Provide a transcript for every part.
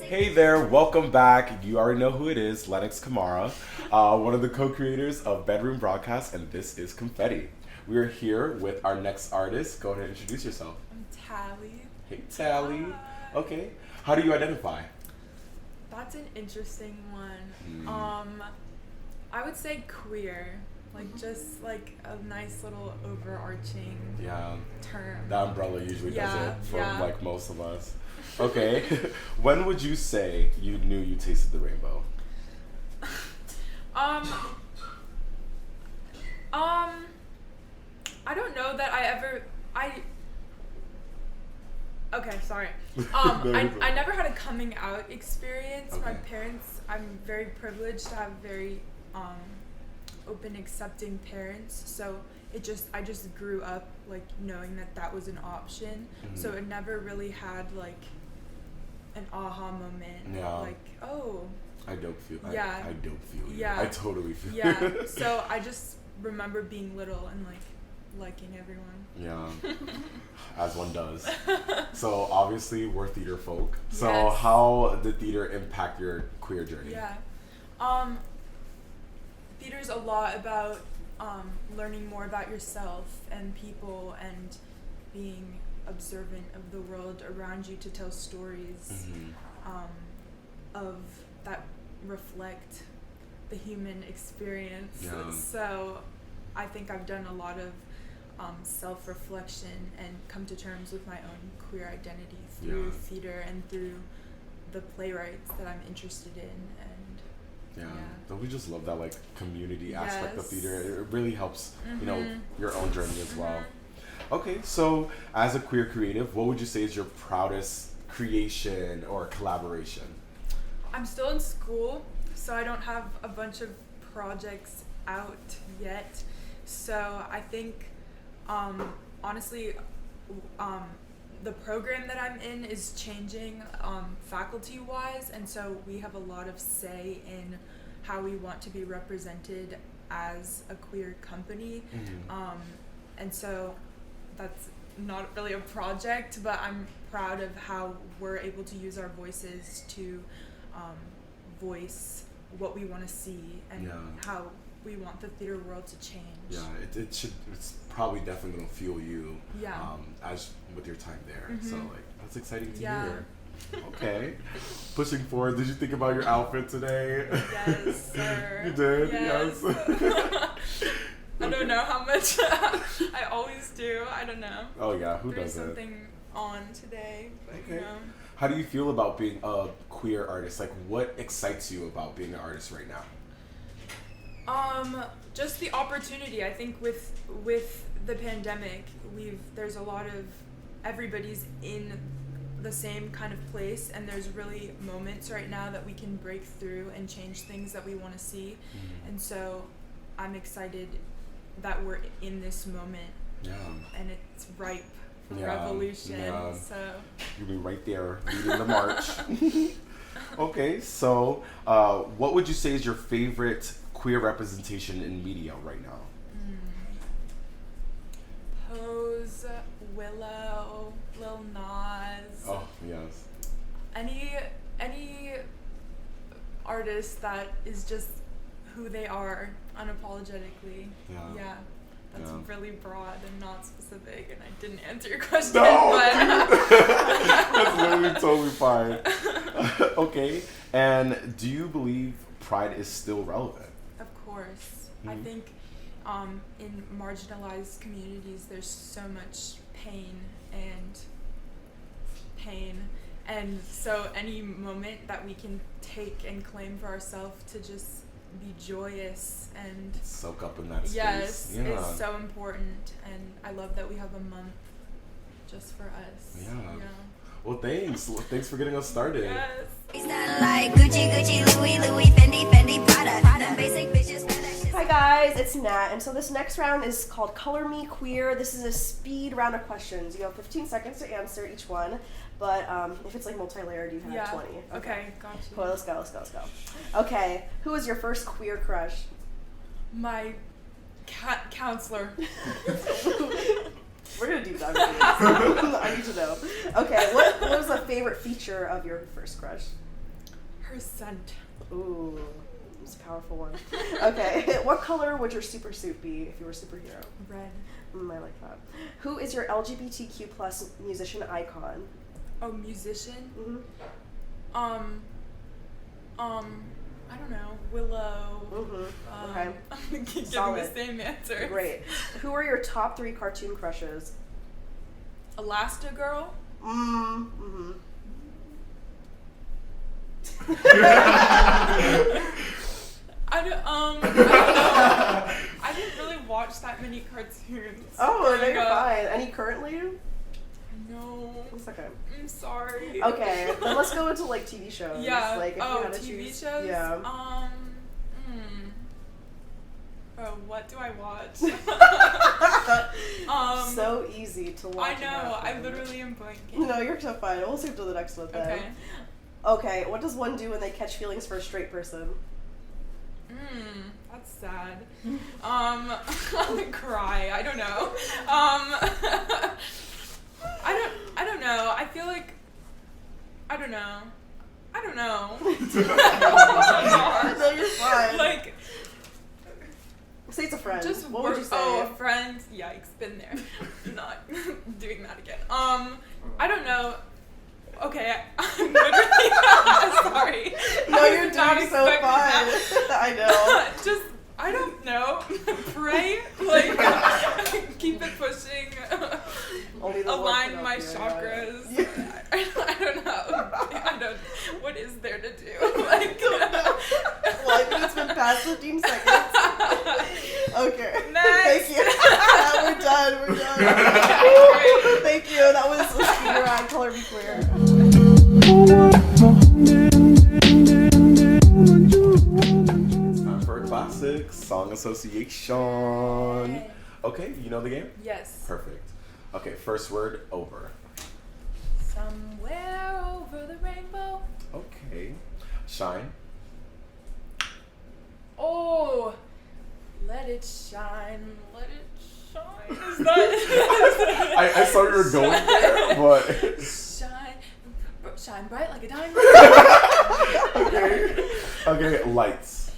Hey there, welcome back. You already know who it is, Lennox Kamara, one of the co-creators of Bedroom Broadcast, and this is Confetti. We are here with our next artist. Go ahead and introduce yourself. I'm Talli. Hey, Talli. Hi. Okay. How do you identify? That's an interesting one. I would say queer. Just like a nice little overarching term. The umbrella usually does it for like most of us. Okay. When would you say you knew you tasted the rainbow? I don't know that okay, sorry. I never had a coming out experience. Okay. My parents, I'm very privileged to have very open, accepting parents. So I just grew up like knowing that was an option. Mm-hmm. So it never really had like an aha moment. Yeah. Like, oh. I don't feel. Yeah. I don't feel you. Yeah. I totally feel. Yeah. So I just remember being little and like liking everyone. Yeah. As one does. So obviously we're theater folk. So Yes. how did theater impact your queer journey? Yeah. Theater's a lot about learning more about yourself and people and being observant of the world around you to tell stories of that reflect the human experience. Yeah. So I think I've done a lot of self-reflection and come to terms with my own queer identity through theater and through the playwrights that I'm interested in. And Don't we just love that like community aspect of Yes. theater? It really helps, your own journey as well. Okay, so as a queer creative, what would you say is your proudest creation or collaboration? I'm still in school, so I don't have a bunch of projects out yet. So I think, honestly, the program that I'm in is changing faculty-wise, and so we have a lot of say in how we want to be represented as a queer company. And so that's not really a project, but I'm proud of how we're able to use our voices to voice what we want to see and how we want the theater world to change. Yeah, it's probably definitely gonna fuel you as with your time there. So like that's exciting to hear. Okay. Pushing forward, did you think about your outfit today? Yes, sir. You did? Yes. I don't know how much. I always do. I don't know. Oh yeah, who There's doesn't? something on today, but Okay. How do you feel about being a queer artist? Like, what excites you about being an artist right now? Just the opportunity. I think with the pandemic, there's a lot of everybody's in the same kind of place, and there's really moments right now that we can break through and change things that we want to see. And so I'm excited that we're in this moment. Yeah. And it's ripe for revolution. Yeah. So You'll be right there leading the march. Okay, so what would you say is your favorite queer representation in media right now? Pose, Willow, Lil Nas. Oh, yes. Any artist that is just who they are unapologetically. Yeah. That's really broad and not specific, and I didn't answer your question. No! But That's literally totally fine. Okay, and do you believe Pride is still relevant? Of course. I think in marginalized communities there's so much pain, and so any moment that we can take and claim for ourselves to just be joyous and soak up in that space. Yes, it's so important, and I love that we have a month just for us. Yeah. Well, thanks for getting us started. Yes. Like Gucci, Gucci, Louis, Louis, Fendi, Fendi, Prada. Basic bitches. Hi guys, it's Nat, and so this next round is called Color Me Queer. This is a speed round of questions. You have 15 seconds to answer each one, but if it's like multi-layered, you have 20. Okay, gotcha. Cool, let's go. Okay, who was your first queer crush? My counselor. We're gonna deep dive into this. I need to know. Okay, what was the favorite feature of your first crush? Percent. Ooh, it's a powerful one. Okay, what color would your super suit be if you were a superhero? Red. I like that. Who is your LGBTQ plus musician icon? Oh, musician? Mm-hmm. I don't know. Willow. Mm-hmm. Okay. I'm giving Solid. the same answer. Great. Who are your top 3 cartoon crushes? Elastigirl. Mm-hmm. I don't know. I didn't really watch that many cartoons. Oh, no, you're fine. Any currently? No. It's okay. I'm sorry. Okay, then let's go into like TV shows. Yeah. Like, if you had to TV choose. shows? Yeah. Oh, what do I watch? So easy to watch. I know. I literally am blanking. No, you're so fine. We'll save to the next one then. Okay. Okay, what does one do when they catch feelings for a straight person? That's sad. I'm gonna cry. I don't know. I don't know. I feel like I don't know. No, you're fine. Like, say it's a friend. just what would you say? Oh, a friend. Yikes, been there. Not doing that again. I don't know. Okay, I'm literally sorry. No, I you're was not doing so fine. expecting that. I know. Just, I don't know. Pray, like, keep it pushing. Only the Lord Align can my help you, chakras. yeah. I don't know. What is there to do? Like, Well, I think it's been past 15 seconds. Okay. Next. Thank you. We're done. Okay, Thank you. That was Speed Around Color Be Queer. It's time for a classic song association. Okay, you know the game? Yes. Perfect. Okay, first word, over. Somewhere over the rainbow. Okay. Shine. Oh, let it shine, let it shine. Is that? I saw you were going there, but... Shine bright like a diamond. Okay, lights.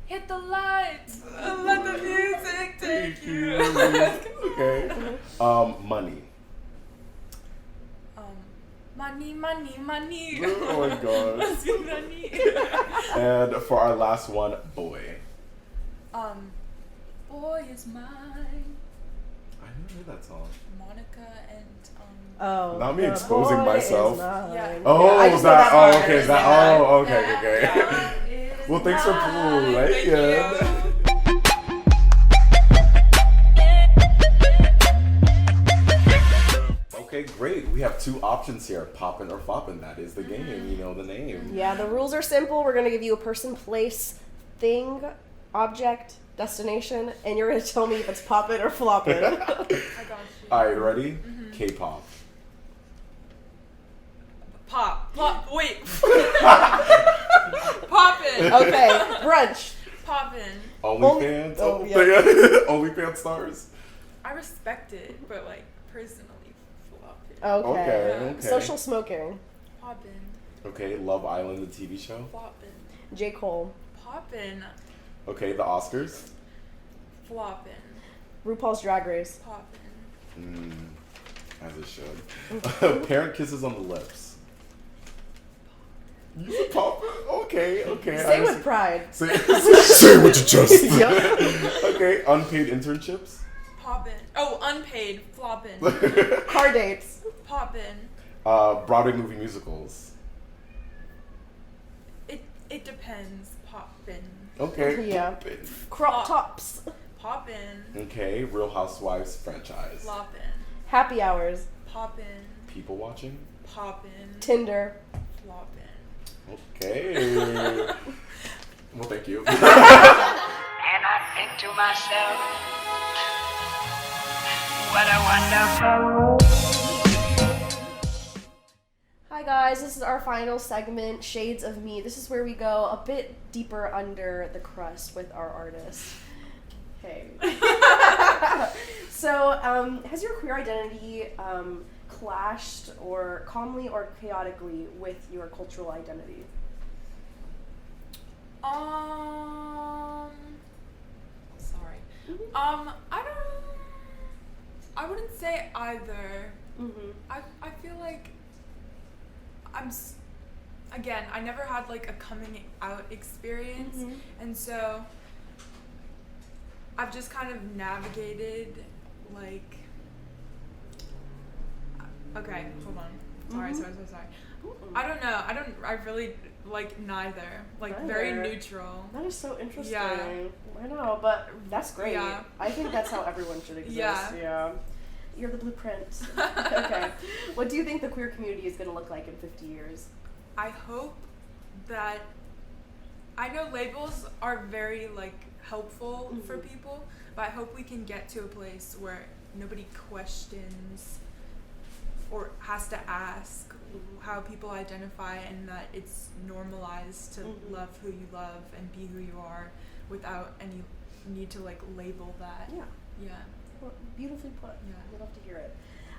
Hit the lights. Let the music take you. Okay. Money. Money. Oh my gosh. Let's get money. And for our last one, boy. Boy is mine. I never heard that song. Monica and Oh. Not me the exposing boy myself. is mine. Yeah. Oh, I just know that. part. Oh, okay. That. Yeah. Oh, okay. Well, thanks for playing. Thank you. Okay, great. We have 2 options here: poppin' or floppin'. That is the game. You know the name. Yeah, the rules are simple. We're going to give you a person, place, thing, object, destination, and you're going to tell me if it's poppin' or floppin'. I got you. All right, ready? K-pop. Pop. Wait. Poppin'. Okay, brunch. Poppin'. OnlyFans. Oh, yeah. OnlyFans stars. I respect it, but like personally, floppin'. Okay. Okay. Social smoking. Poppin'. Okay, Love Island, the TV show. Floppin'. J. Cole. Poppin'. Okay, the Oscars. Floppin'. RuPaul's Drag Race. Poppin'. As it should. Parent kisses on the lips. You said pop. Okay. Say with pride. Say it with your chest. Yep. Okay, unpaid internships. Poppin'. Oh, unpaid. Floppin'. Car dates. Poppin'. Broadway movie musicals. It depends. Poppin'. Okay. Yeah. Crop tops. Poppin'. Okay, Real Housewives franchise. Floppin'. Happy hours. Poppin'. People watching. Poppin'. Tinder. Floppin'. Okay. Well, thank you. And I think to myself, what a wonderful. Hi guys, this is our final segment, Shades of Me. This is where we go a bit deeper under the crust with our artists. Hey. So, has your queer identity clashed or calmly or chaotically with your cultural identity? Sorry. I wouldn't say either. I feel like again, I never had like a coming out experience, and so I've just kind of navigated like. Okay, hold on. Sorry. I don't know. I really like neither. Like very neutral. That is so interesting. Yeah. I know, but that's great. Yeah. I think that's how everyone should exist. Yeah. You're the blueprint. Okay. What do you think the queer community is going to look like in 50 years? I hope that I know labels are very like helpful for people, but I hope we can get to a place where nobody questions or has to ask how people identify, and that it's normalized to love who you love and be who you are without any need to like label that. Yeah. Well, beautifully put. Yeah. I'd love to hear it.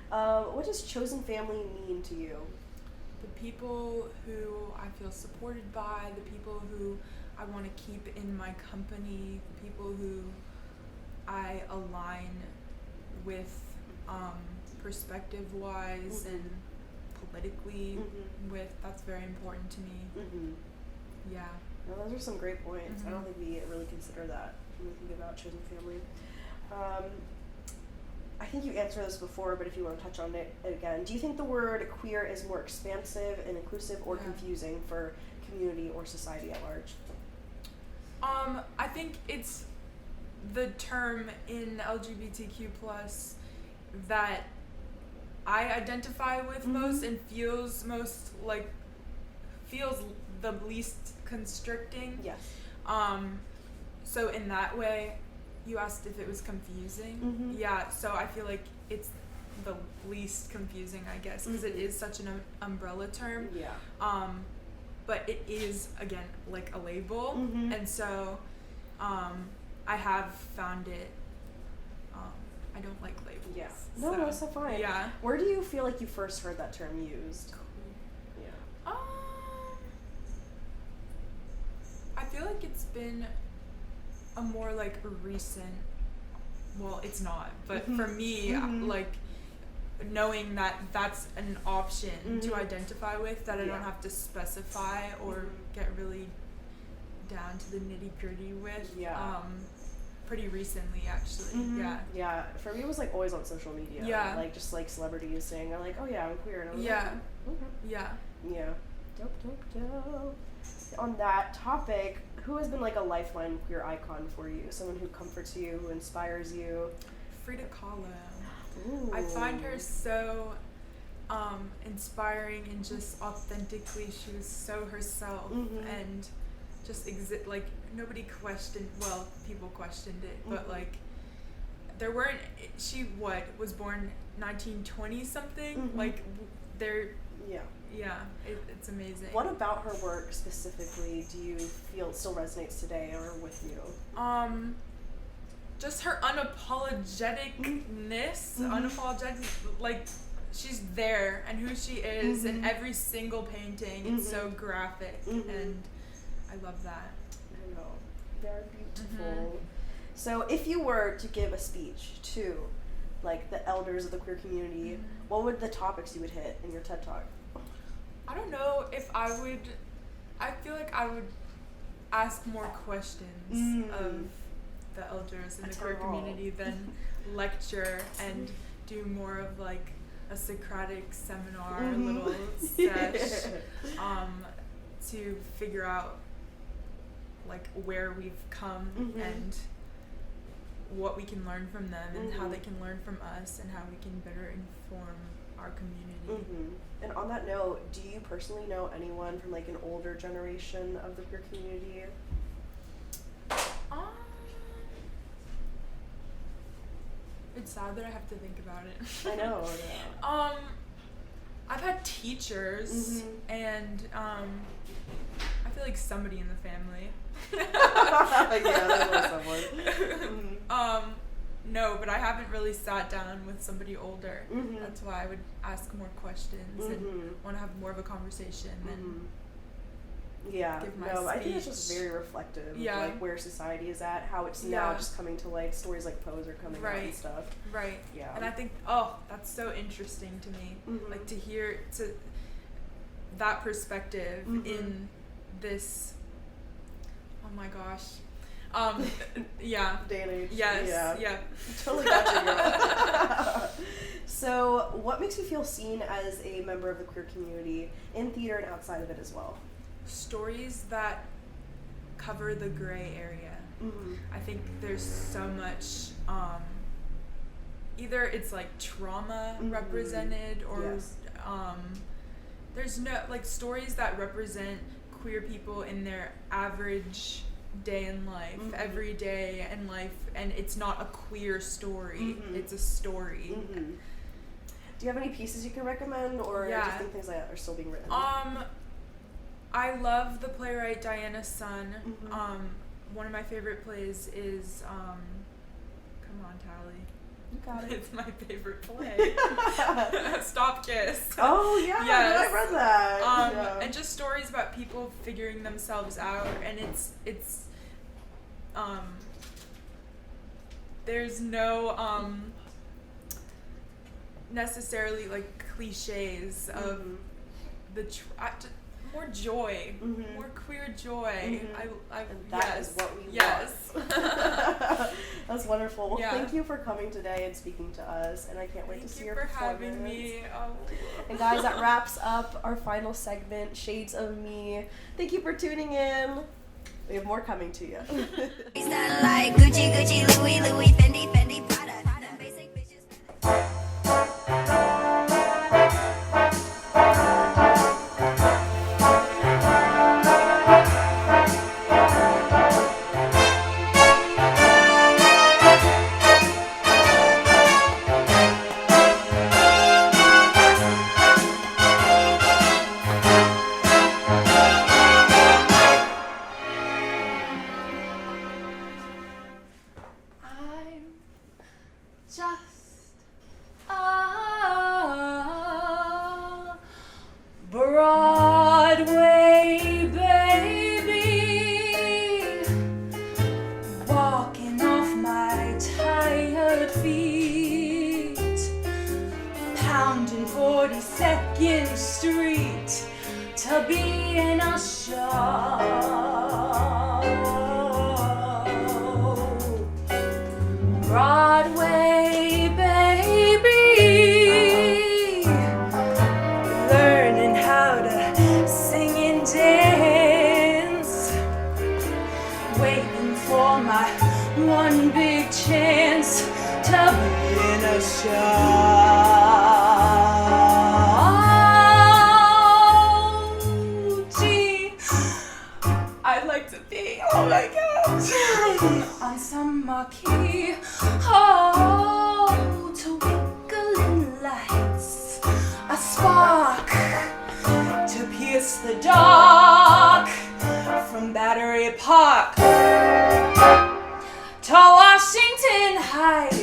What does chosen family mean to you? The people who I feel supported by, the people who I want to keep in my company, the people who I align with perspective-wise and politically with. That's very important to me. Yeah. Well, those are some great points. I don't think we really consider that when we think about chosen family. I think you answered this before, but if you want to touch on it again, do you think the word queer is more expansive and inclusive or confusing for community or society at large? I think it's the term in LGBTQ+ that I identify with most and feels the least constricting. Yes. So in that way, you asked if it was confusing. Yeah, so I feel like it's the least confusing, I guess, because it is such an umbrella term. Yeah. But it is, again, like a label, and so I have found it. I don't like labels. Yeah. No, that's so fine. Yeah. Where do you feel like you first heard that term used? Yeah. I feel like it's been a more like recent. Well, it's not, but for me, like knowing that that's an option to identify with, that I don't have to specify or get really down to the nitty-gritty with. Pretty recently, actually. Yeah, for me it was like always on social media. Yeah. Like just like celebrities saying, I'm like, oh yeah, I'm queer. And I was Yeah. like, okay. Yeah. Yeah. Dope. On that topic, who has been like a lifeline queer icon for you? Someone who comforts you, who inspires you? Frida Kahlo. Ooh. I find her so inspiring, and just authentically she was so herself and just like nobody questioned, well, people questioned it, but like there weren't, she was born 1920 something, like there. It's amazing. What about her work specifically do you feel still resonates today or with you? Just her unapologeticness, unapologetic, like she's there, and who she is in every single painting. It's so graphic, and I love that. I know. They're beautiful. So if you were to give a speech to like the elders of the queer community, what would the topics you would hit in your TED Talk? I don't know if I would. I feel like I would ask more questions of the elders in the queer community than lecture, and do more of like a Socratic seminar, little sesh, to figure out like where we've come and what we can learn from them, and how they can learn from us, and how we can better inform our community. And on that note, do you personally know anyone from like an older generation of the queer community? It's sad that I have to think about it. I know. Yeah. I've had teachers, and I feel like somebody in the family. Yeah, that was someone. know, but I haven't really sat down with somebody older. Mm-hmm. That's why I would ask more questions Mm-hmm. and want to have more of a conversation and Yeah, give my no, I think it's speech. just very reflective Yeah. of like where society is at, how it's now Yeah. just coming to light. Stories like Pose are coming out and Right. stuff. right. Yeah. And I think, that's so interesting to me. Mhm. Like to hear that perspective Mhm. in this. Oh my gosh. Yeah. Day and age. Yes. Yeah. Yeah. Totally got you, girl. So, what makes you feel seen as a member of the queer community in theater and outside of it as well? Stories that cover the gray area. Mm-hmm. I think there's so much, either it's like trauma Mhm. represented or Yes. there's no, like, stories that represent queer people in their average day in life, Mhm. every day in life, and it's not a queer story, Mhm. it's a story. Mm-hmm. Do you have any pieces you can recommend, or do you Yeah. think things that are still being written? I love the playwright Diana's Son. Mhm. One of my favorite plays is come on, Talli. You got it. It's my favorite play. Stop Kiss. Oh yeah, Yes. I read that. Yeah. And just stories about people figuring themselves out, and it's there's no necessarily like cliches of Mhm. the more joy, Mhm. more queer joy. Mhm. I And that yes. is what we yes. want. That's wonderful. Well, Yeah. thank you for coming today and speaking to us, and I can't wait to Thank see you your for performance. having me. Oh. And guys, that wraps up our final segment, Shades of Me. Thank you for tuning in. We have more coming to you. It's not like Gucci, Gucci, Louis, Louis, Fendi, Fendi, Prada. Them basic bitches. I'm just a Broadway baby, walking off my tired feet, pounding 42nd Street to be in a show. Broadway baby, learning how to sing and dance, waiting for my one big chance to be in a show. Gee, I'd like to be, oh my gosh, on some marquee, to wiggling lights, a spark to pierce the dark, from Battery Park to Washington Heights.